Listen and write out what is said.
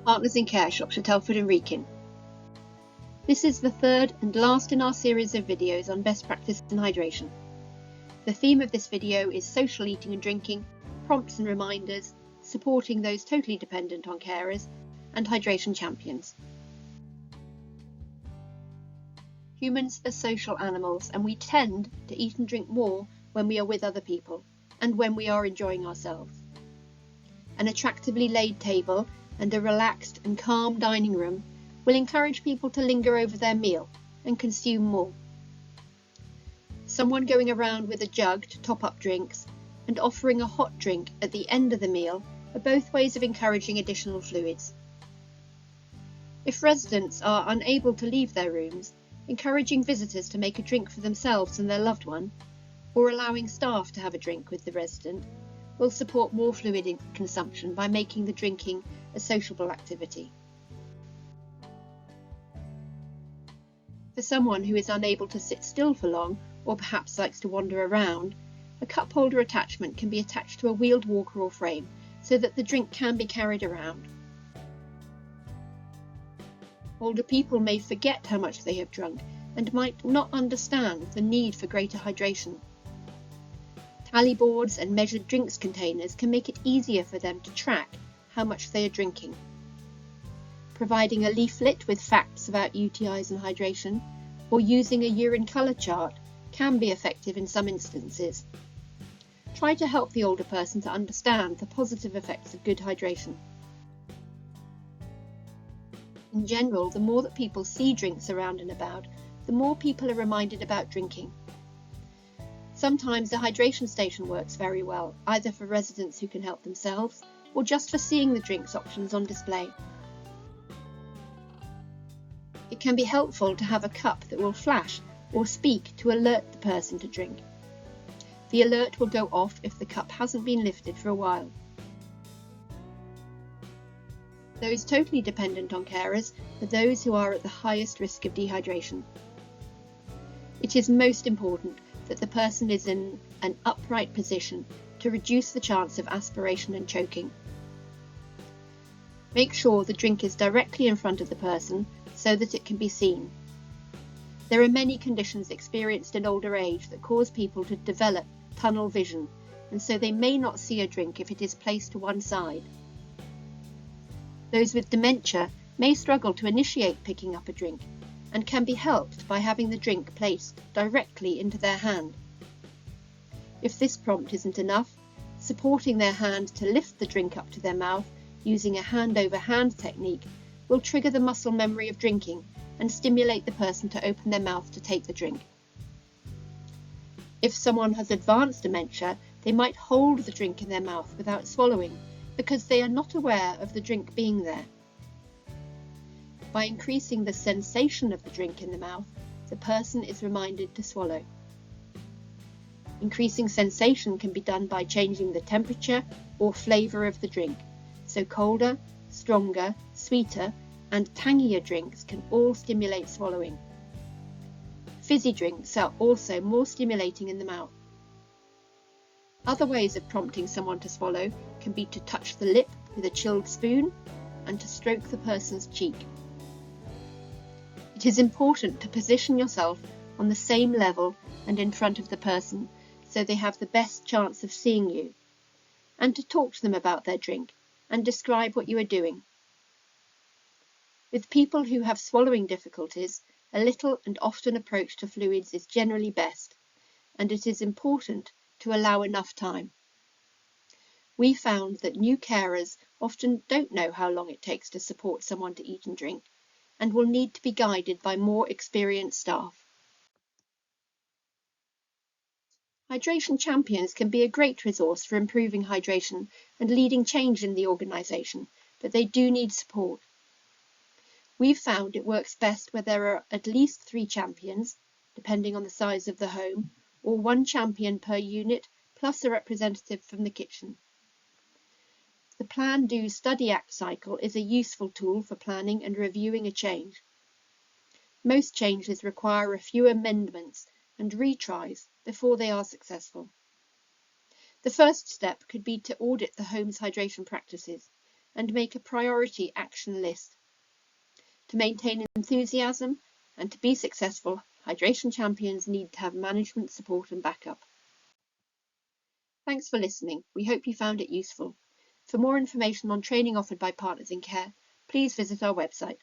Partners in Care, Shropshire, Telford and Wrekin. This is the third and last in our series of videos on best practice in hydration. The theme of this video is social eating and drinking, prompts and reminders, supporting those totally dependent on carers, and hydration champions. Humans are social animals, and we tend to eat and drink more when we are with other people and when we are enjoying ourselves. An attractively laid table and a relaxed and calm dining room will encourage people to linger over their meal and consume more. Someone going around with a jug to top up drinks and offering a hot drink at the end of the meal are both ways of encouraging additional fluids. If residents are unable to leave their rooms, encouraging visitors to make a drink for themselves and their loved one, or allowing staff to have a drink with the resident, will support more fluid consumption by making the drinking a sociable activity. For someone who is unable to sit still for long, or perhaps likes to wander around, a cup holder attachment can be attached to a wheeled walker or frame so that the drink can be carried around. Older people may forget how much they have drunk and might not understand the need for greater hydration. Tally boards and measured drinks containers can make it easier for them to track how much they are drinking. Providing a leaflet with facts about UTIs and hydration, or using a urine colour chart, can be effective in some instances. Try to help the older person to understand the positive effects of good hydration. In general, the more that people see drinks around and about, the more people are reminded about drinking. Sometimes a hydration station works very well, either for residents who can help themselves, or just for seeing the drinks options on display. It can be helpful to have a cup that will flash or speak to alert the person to drink. The alert will go off if the cup hasn't been lifted for a while. Those totally dependent on carers are those who are at the highest risk of dehydration. It is most important that the person is in an upright position to reduce the chance of aspiration and choking. Make sure the drink is directly in front of the person so that it can be seen. There are many conditions experienced in older age that cause people to develop tunnel vision, and so they may not see a drink if it is placed to one side. Those with dementia may struggle to initiate picking up a drink, and can be helped by having the drink placed directly into their hand. If this prompt isn't enough, supporting their hand to lift the drink up to their mouth using a hand-over-hand technique will trigger the muscle memory of drinking and stimulate the person to open their mouth to take the drink. If someone has advanced dementia, they might hold the drink in their mouth without swallowing because they are not aware of the drink being there. By increasing the sensation of the drink in the mouth, the person is reminded to swallow. Increasing sensation can be done by changing the temperature or flavour of the drink, so colder, stronger, sweeter and tangier drinks can all stimulate swallowing. Fizzy drinks are also more stimulating in the mouth. Other ways of prompting someone to swallow can be to touch the lip with a chilled spoon and to stroke the person's cheek. It is important to position yourself on the same level and in front of the person so they have the best chance of seeing you, and to talk to them about their drink and describe what you are doing. With people who have swallowing difficulties, a little and often approach to fluids is generally best, and it is important to allow enough time. We found that new carers often don't know how long it takes to support someone to eat and drink, and will need to be guided by more experienced staff. Hydration champions can be a great resource for improving hydration and leading change in the organisation, but they do need support. We've found it works best where there are at least 3 champions, depending on the size of the home, or 1 champion per unit plus a representative from the kitchen. The Plan, Do, Study, Act cycle is a useful tool for planning and reviewing a change. Most changes require a few amendments and retries before they are successful. The first step could be to audit the home's hydration practices and make a priority action list. To maintain enthusiasm and to be successful, hydration champions need to have management support and backup. Thanks for listening. We hope you found it useful. For more information on training offered by Partners in Care, please visit our website.